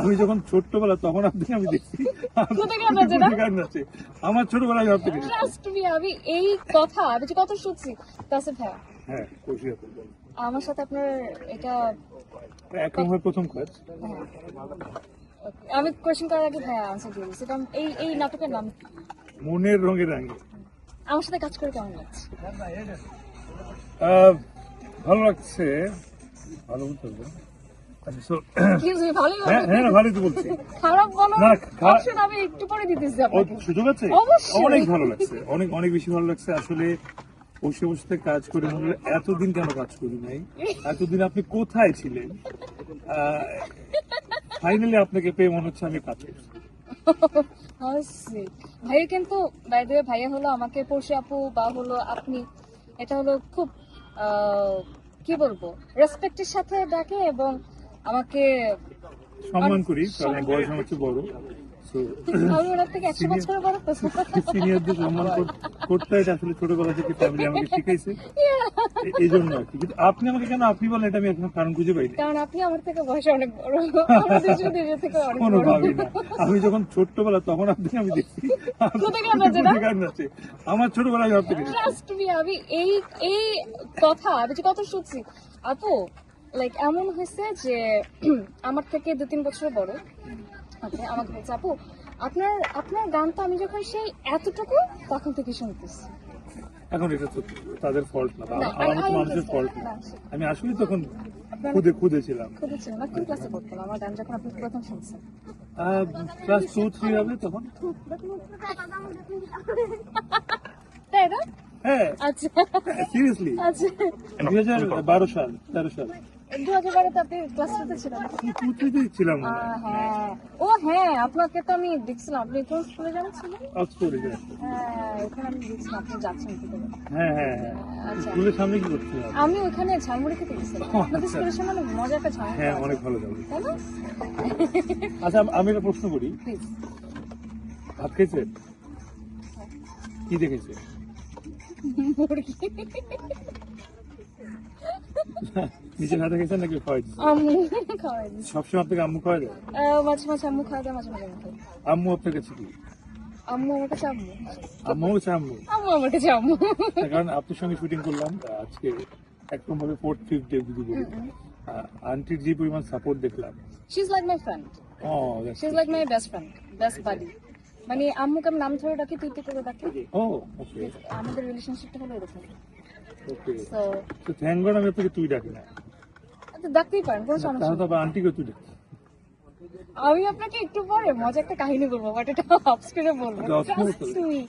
আমি যখন ছোট্টবেলা তখন আপনি আমি দেখছি আমার ছোটবেলায় ভাবতে আমি এই কথা আমি যে কত শুনছি তাসিফ ভাই হ্যাঁ আমার সাথে আপনার এটা একরকমের প্রথম কাজ। হ্যাঁ। আমি কোয়েশ্চেন করার আগে ভাইয়া আনসার দিয়ে দিচ্ছি এই নাটকের নাম কি? মনের রঙের রাঙে। আমার সাথে কাজ করে কেমন লাগছে? ভালো লাগছে, ভালো বলতে হবে। আচ্ছা, so, ভালোই হ্যাঁ হ্যাঁ ভালোই তো বলছি। খারাপ বলো না, অপশন আমি একটু পরে দিতেছি আপনাকে। সুযোগ আছে? অবশ্যই। অনেক ভালো লাগছে, অনেক অনেক বেশি ভালো লাগছে। আসলে বসে বসে কাজ করে মনে হলো এতদিন কেন কাজ করি নাই, এতদিন আপনি কোথায় ছিলেন। ফাইনালি আপনাকে পেয়ে মনে হচ্ছে আমি কাজ করছি। ভাইয়া কিন্তু বাই দ্য ওয়ে ভাইয়া হলো আমাকে পড়শি আপু বা হলো আপনি, এটা হলো খুব কি বলবো রেসপেক্টের সাথে ডাকে এবং আমাকে সম্মান করি, কারণ বয়স আমার চেয়ে বড়। আমি ওনার থেকে 100 বছর বড় তো। সিনিয়রদের সম্মান করতে হয়, আসলে ছোটবেলা থেকে ফ্যামিলি আমাকে শিখাইছে, এই জন্য আর কি। কিন্তু আপনি আমাকে কেন আপনি বলেন, এটা আমি এখন কারণ খুঁজে পাইনি। কারণ আপনি আমার থেকে বয়সে অনেক বড়, আমরা দুজনের থেকে অনেক কোনো বড়। ভাবি না, আমি যখন ছোট্টবেলা তখন আপনি আমি দেখছি আমার ছোটবেলায় ভাবতে ট্রাস্ট মি আমি এই কথা আমি যে কত শুনছি আপু, লাইক এমন হয়েছে যে আমার থেকে 2-3 বছর বড়। ওকে, আমাকে বলছে আপু আপনার আপনার গান তো আমি যখন সেই এতটুকু তখন থেকে শুনতেছি। এখন এটা তো তাদের ফল্ট না, না, আমার মতো I মানুষের ফল্ট না। understand. আমি আসলে তখন খুদে ছিলাম। খুঁজেছিলাম না কোন ক্লাসে পড়তাম আমার গান যখন আপনি প্রথম শুনছেন? ক্লাস 2-3 হবে তখন। তাই না? হ্যাঁ আচ্ছা সিরিয়াসলি, আচ্ছা 2012 সাল 13 সাল 2012-তে আপনি ক্লাস 2-তে ছিলেন? 2-3 ছিলাম মনে হয়। হ্যাঁ ও হ্যাঁ, আপনাকে তো আমি দেখছিলাম আপনি কোন স্কুলে যাচ্ছিলেন? অক্সফোর্ডে যায়। হ্যাঁ ওখানে আমি দেখছিলাম আপনি যাচ্ছেন ভিতরে। হ্যাঁ হ্যাঁ হ্যাঁ, আচ্ছা স্কুলের সামনে কি করছিলাম? আমি ওখানে ঝালমুড়ি খেতে গেছিলাম। আপনাদের স্কুলের সামনে অনেক মজা একটা ঝালমুড়ি হ্যাঁ পাওয়া অনেক যায়, ভালো যাবে। তাই না? আচ্ছা আমি একটা প্রশ্ন করি, প্লিজ। ভাত খাইছেন? কি দেখেছে? মুরগি নিজের হাতে খেয়েছেন নাকি খাওয়াই দিচ্ছে? আম্মু খাওয়াই দিচ্ছে। সবসময় আপনাকে আম্মু খাওয়া যায়? মাঝে মাঝে আম্মু খাওয়াই দেয়, মাঝে মাঝে আমি খাই। আম্মু আপনার কাছে কি? আম্মু আমার কাছে আম্মু, আম্মু হচ্ছে আম্মু। আম্মু আমার কাছে আম্মু। তার কারণ আপনার সঙ্গে শুটিং করলাম আজকে, একদম ভাবে 4th-5th ডে যদি বলি, আন্টির যে পরিমাণ সাপোর্ট দেখলাম। She is like my friend, ও she is like my best friend, best buddy. মানে আম্মুকে আমি নাম ধরে ডাকি, তুই তুই করে ডাকি। ও ওকে আমাদের রিলেশনশিপটা হলো এরকম। ওকে, সো তো থ্যাংক গড আমি আপনাকে তুই ডাকি না, ডাকতেই পারেন, কোনো সমস্যা তাহলে নেই। তো আবার আন্টিকে তুই ডাকি। আমি আপনাকে একটু পরে মজা একটা কাহিনী বলবো, বাট এটা অফ স্ক্রিনে বলবো। এটা off screen এ বলতে হবে? Trust me.